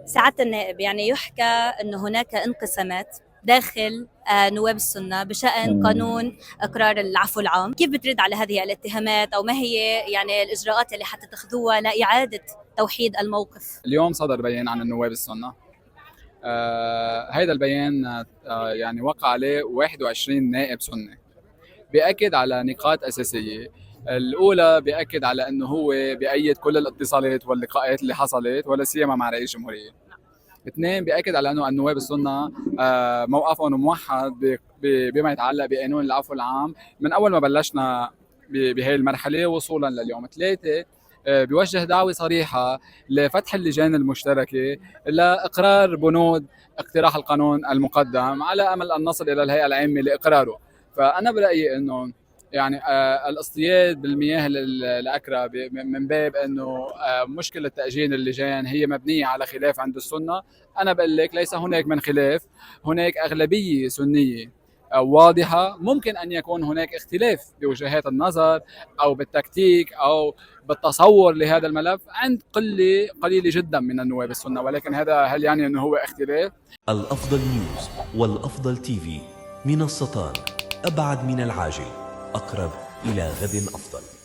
سعادة النائب، يعني يحكى أن هناك انقسامات داخل نواب السنة بشأن قانون إقرار العفو العام. كيف بترد على هذه الاتهامات، أو ما هي يعني الإجراءات اللي حتتخذوها لإعادة توحيد الموقف؟ اليوم صدر بيان عن النواب السنة. هيدا البيان يعني وقع عليه 21 نائب سني، بيأكد على نقاط أساسية. الأولى بيأكد على أنه هو بيأيد كل الاتصالات واللقاءات اللي حصلت ولا سيما مع رئيس الجمهورية. اثنين، بيأكد على أنه النواب السنة موقفهم موحد بما يتعلق بقانون العفو العام من أول ما بلشنا بهي المرحلة وصولا لليوم. ثلاثة، بيوجه دعوة صريحة لفتح اللجان المشتركة لإقرار بنود اقتراح القانون المقدم على أمل أن نصل إلى الهيئة العامة لإقراره. فأنا برأيي أنه يعني الاصطياد بالمياه الأكرة من باب أنه مشكلة تأجيل اللجان هي مبنية على خلاف عند السنة. أنا بقول لك ليس هناك من خلاف، هناك أغلبية سنية واضحة. ممكن أن يكون هناك اختلاف بوجهات النظر أو بالتكتيك أو بالتصور لهذا الملف عند قليلة جدا من النواب السنة، ولكن هل يعني أنه هو اختلاف؟ الأفضل نيوز والأفضل تيفي، منصتان أبعد من العاجل، أقرب إلى غد أفضل.